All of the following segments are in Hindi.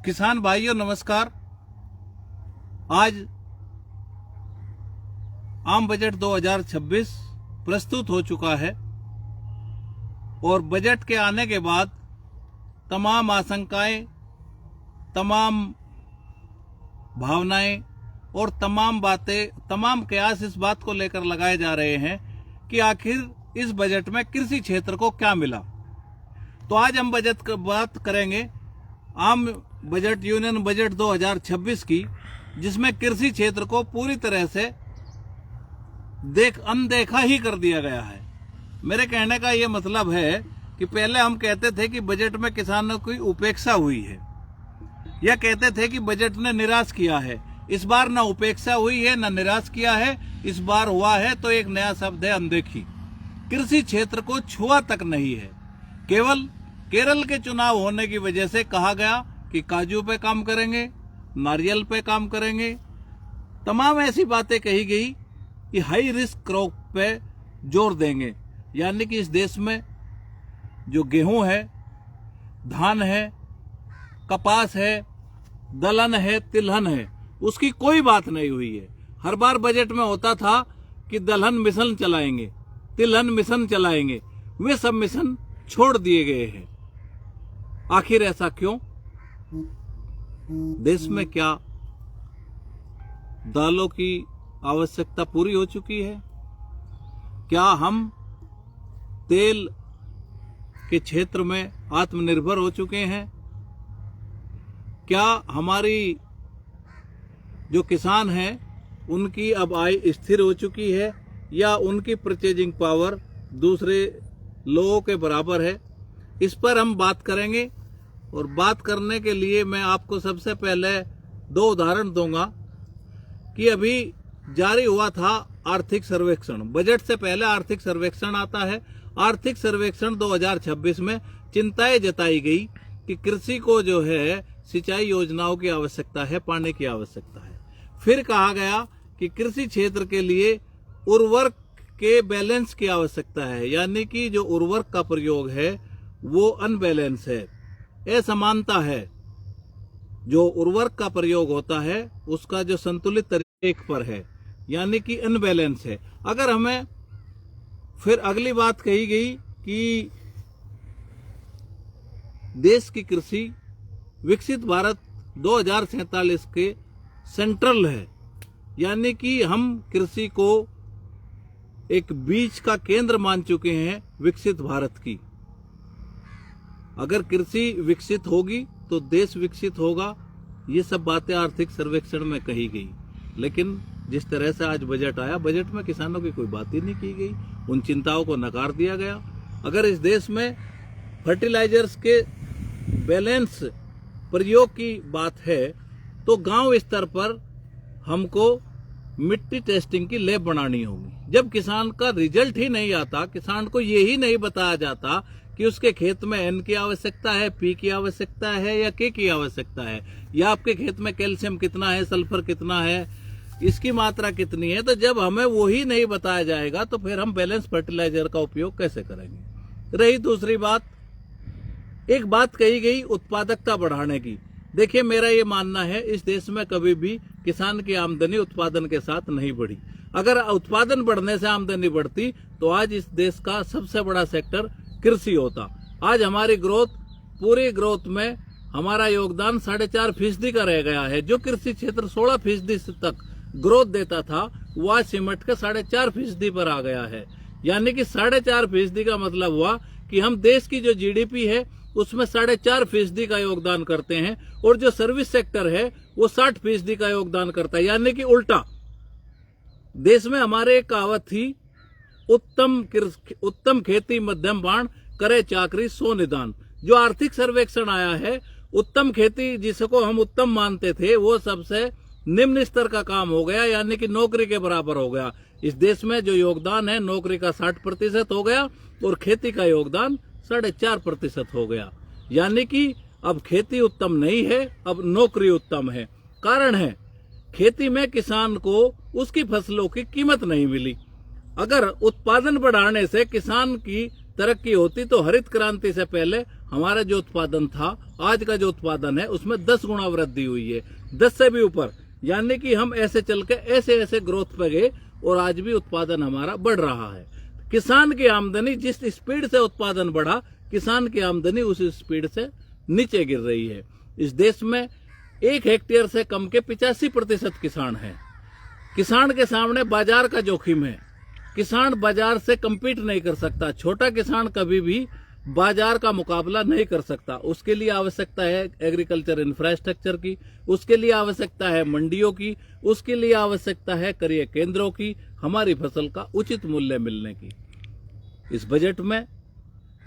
किसान भाइयों नमस्कार। आज आम बजट 2026 प्रस्तुत हो चुका है और बजट के आने के बाद तमाम आशंकाएं, तमाम भावनाएं और तमाम बातें, तमाम कयास इस बात को लेकर लगाए जा रहे हैं कि आखिर इस बजट में कृषि क्षेत्र को क्या मिला। तो आज हम बजट की बात करेंगे, आम बजट यूनियन बजट 2026 की, जिसमें कृषि क्षेत्र को पूरी तरह से अनदेखा ही कर दिया गया है। मेरे कहने का ये मतलब है कि पहले हम कहते थे कि बजट में किसानों की उपेक्षा हुई है, या कहते थे कि बजट ने निराश किया है। इस बार न उपेक्षा हुई है न निराश किया है, इस बार हुआ है तो एक नया शब्द है अनदेखी। कृषि क्षेत्र को छुआ तक नहीं है। केवल केरल के चुनाव होने की वजह से कहा गया कि काजू पे काम करेंगे, नारियल पे काम करेंगे, तमाम ऐसी बातें कही गई कि हाई रिस्क क्रॉप पे जोर देंगे। यानी कि इस देश में जो गेहूं है, धान है, कपास है, दलहन है, तिलहन है, उसकी कोई बात नहीं हुई है। हर बार बजट में होता था कि दलहन मिशन चलाएंगे, तिलहन मिशन चलाएंगे, वे सब मिशन छोड़ दिए गए हैं। आखिर ऐसा क्यों? देश में क्या दालों की आवश्यकता पूरी हो चुकी है? क्या हम तेल के क्षेत्र में आत्मनिर्भर हो चुके हैं? क्या हमारी जो किसान हैं उनकी अब आय स्थिर हो चुकी है, या उनकी परचेजिंग पावर दूसरे लोगों के बराबर है? इस पर हम बात करेंगे। और बात करने के लिए मैं आपको सबसे पहले दो उदाहरण दूंगा कि अभी जारी हुआ था आर्थिक सर्वेक्षण। बजट से पहले आर्थिक सर्वेक्षण आता है। आर्थिक सर्वेक्षण 2026 में चिंताएं जताई गई कि कृषि को जो है सिंचाई योजनाओं की आवश्यकता है, पानी की आवश्यकता है। फिर कहा गया कि कृषि क्षेत्र के लिए उर्वरक के बैलेंस की आवश्यकता है, यानी कि जो उर्वरक का प्रयोग है वो अनबैलेंस है, असमानता है। जो उर्वरक का प्रयोग होता है उसका जो संतुलित तरीके पर है, यानी कि अनबैलेंस है। अगर हमें फिर अगली बात कही गई कि देश की कृषि विकसित भारत 2047 के सेंट्रल है, यानी कि हम कृषि को एक बीज का केंद्र मान चुके हैं विकसित भारत की। अगर कृषि विकसित होगी तो देश विकसित होगा। ये सब बातें आर्थिक सर्वेक्षण में कही गई, लेकिन जिस तरह से आज बजट आया, बजट में किसानों की कोई बात ही नहीं की गई। उन चिंताओं को नकार दिया गया। अगर इस देश में फर्टिलाइजर्स के बैलेंस प्रयोग की बात है तो गांव स्तर पर हमको मिट्टी टेस्टिंग की लैब बनानी होगी। जब किसान का रिजल्ट ही नहीं आता, किसान को ये ही नहीं बताया जाता कि उसके खेत में एन की आवश्यकता है, पी की आवश्यकता है या के की आवश्यकता है, या आपके खेत में कैल्शियम कितना है, सल्फर कितना है, इसकी मात्रा कितनी है, तो जब हमें वो ही नहीं बताया जाएगा तो फिर हम बैलेंस फर्टिलाइजर का उपयोग कैसे करेंगे? रही दूसरी बात, एक बात कही गई उत्पादकता बढ़ाने की। देखिए, मेरा ये मानना है इस देश में कभी भी किसान की आमदनी उत्पादन के साथ नहीं बढ़ी। अगर उत्पादन बढ़ने से आमदनी बढ़ती तो आज इस देश का सबसे बड़ा सेक्टर कृषि होता। आज हमारी ग्रोथ, पूरी ग्रोथ में हमारा योगदान 4.5% का रह गया है। जो कृषि क्षेत्र 16% तक ग्रोथ देता था वो आज सिमट के 4.5% पर आ गया है। यानी कि 4.5% का मतलब हुआ कि हम देश की जो जीडीपी है उसमें 4.5% का योगदान करते हैं, और जो सर्विस सेक्टर है वो 60% का योगदान करता है। यानी कि उल्टा। देश में हमारे एक कहावत थी, उत्तम खेती मध्यम बाण, करे चाकरी सो निदान। जो आर्थिक सर्वेक्षण आया है, उत्तम खेती जिसको हम उत्तम मानते थे वो सबसे निम्न स्तर का काम हो गया, यानी कि नौकरी के बराबर हो गया। इस देश में जो योगदान है नौकरी का 60% हो गया और खेती का योगदान 4.5% हो गया। यानी कि अब खेती उत्तम नहीं है, अब नौकरी उत्तम है। कारण है, खेती में किसान को उसकी फसलों की कीमत नहीं मिली। अगर उत्पादन बढ़ाने से किसान की तरक्की होती तो हरित क्रांति से पहले हमारा जो उत्पादन था, आज का जो उत्पादन है उसमें 10 गुना वृद्धि हुई है, 10 से भी ऊपर। यानी कि हम ऐसे चल के ऐसे ऐसे ग्रोथ पे गए और आज भी उत्पादन हमारा बढ़ रहा है। किसान की आमदनी जिस स्पीड से उत्पादन बढ़ा, किसान की आमदनी उस स्पीड से नीचे गिर रही है। इस देश में 1 हेक्टेयर से कम के 85% किसान हैं। किसान के सामने बाजार का जोखिम है, किसान बाजार से कम्पीट नहीं कर सकता। छोटा किसान कभी भी बाजार का मुकाबला नहीं कर सकता। उसके लिए आवश्यकता है एग्रीकल्चर इंफ्रास्ट्रक्चर की, उसके लिए आवश्यकता है मंडियों की, उसके लिए आवश्यकता है क्रय केंद्रों की, हमारी फसल का उचित मूल्य मिलने की। इस बजट में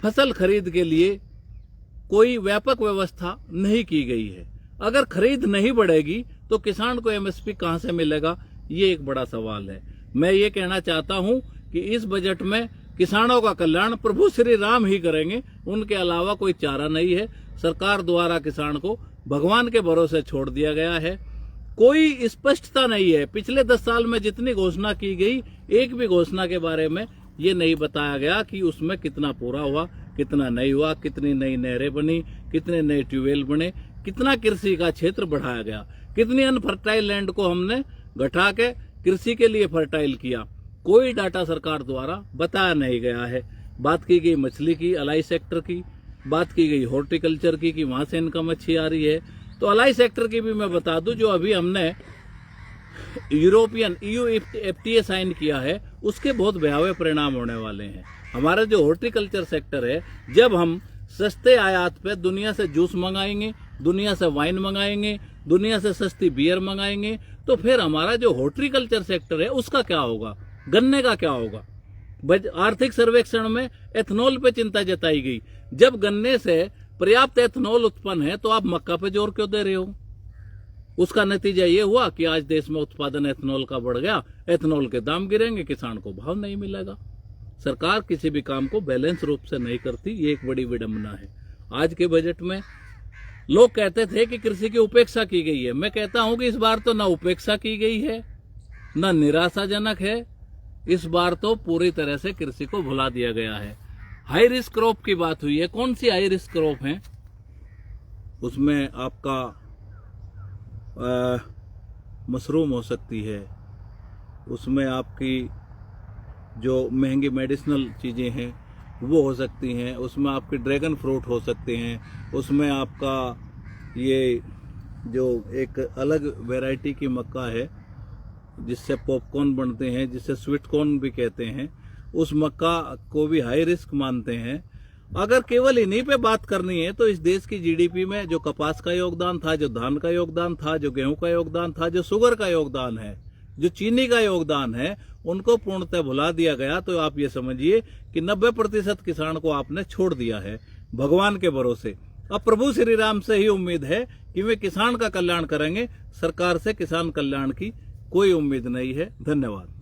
फसल खरीद के लिए कोई व्यापक व्यवस्था नहीं की गई है। अगर खरीद नहीं बढ़ेगी तो किसान को एमएसपी कहां से मिलेगा, ये एक बड़ा सवाल है। मैं ये कहना चाहता हूं कि इस बजट में किसानों का कल्याण प्रभु श्री राम ही करेंगे, उनके अलावा कोई चारा नहीं है। सरकार द्वारा किसान को भगवान के भरोसे छोड़ दिया गया है, कोई स्पष्टता नहीं है। पिछले 10 साल में जितनी घोषणा की गई, एक भी घोषणा के बारे में ये नहीं बताया गया कि उसमें कितना पूरा हुआ, कितना नहीं हुआ, कितनी नई नहरें बनी, कितने नए ट्यूबवेल बने, कितना कृषि का क्षेत्र बढ़ाया गया, कितनी अनफर्टाइल लैंड को हमने घटा के कृषि के लिए फर्टाइल किया। कोई डाटा सरकार द्वारा बताया नहीं गया है। बात की गई मछली की, अलाई सेक्टर की, बात की गई हॉर्टिकल्चर की कि वहां से इनकम अच्छी आ रही है। तो अलाई सेक्टर की भी मैं बता दूं, जो अभी हमने यूरोपियन EU FTA साइन किया है, उसके बहुत भयावह परिणाम होने वाले हैं। हमारा जो हॉर्टिकल्चर सेक्टर है, जब हम सस्ते आयात पे दुनिया से जूस मंगाएंगे, दुनिया से वाइन मंगाएंगे, दुनिया से सस्ती बियर मंगाएंगे, तो फिर हमारा जो हॉर्टिकल्चर सेक्टर है उसका क्या होगा, गन्ने का क्या होगा। आर्थिक सर्वेक्षण में एथनॉल पे चिंता जताई गई। जब गन्ने से पर्याप्त एथनॉल उत्पन्न है तो आप मक्का पे जोर क्यों दे रहे हो? उसका नतीजा ये हुआ कि आज देश में उत्पादन एथनॉल का बढ़ गया, एथनॉल के दाम गिरेंगे, किसान को भाव नहीं मिलेगा। सरकार किसी भी काम को बैलेंस रूप से नहीं करती, ये एक बड़ी विडंबना है। आज के बजट में लोग कहते थे कि कृषि की उपेक्षा की गई है। मैं कहता हूं कि इस बार तो ना उपेक्षा की गई है, ना निराशाजनक है, इस बार तो पूरी तरह से कृषि को भुला दिया गया है। हाई रिस्क क्रॉप की बात हुई है। कौन सी हाई रिस्क क्रॉप है? उसमें आपका मशरूम हो सकती है, उसमें आपकी जो महंगी मेडिसिनल चीजें हैं वो हो सकती हैं, उसमें आपके ड्रैगन फ्रूट हो सकते हैं, उसमें आपका ये जो एक अलग वैरायटी की मक्का है जिससे पॉपकॉर्न बनते हैं, जिसे स्वीट कॉर्न भी कहते हैं, उस मक्का को भी हाई रिस्क मानते हैं। अगर केवल इन्हीं पे बात करनी है तो इस देश की जीडीपी में जो कपास का योगदान था, जो धान का योगदान था, जो गेहूं का योगदान था, जो शुगर का योगदान है, जो चीनी का योगदान है, उनको पूर्णतः भुला दिया गया। तो आप ये समझिए कि 90% किसान को आपने छोड़ दिया है भगवान के भरोसे। अब प्रभु श्री राम से ही उम्मीद है कि वे किसान का कल्याण करेंगे, सरकार से किसान कल्याण की कोई उम्मीद नहीं है। धन्यवाद।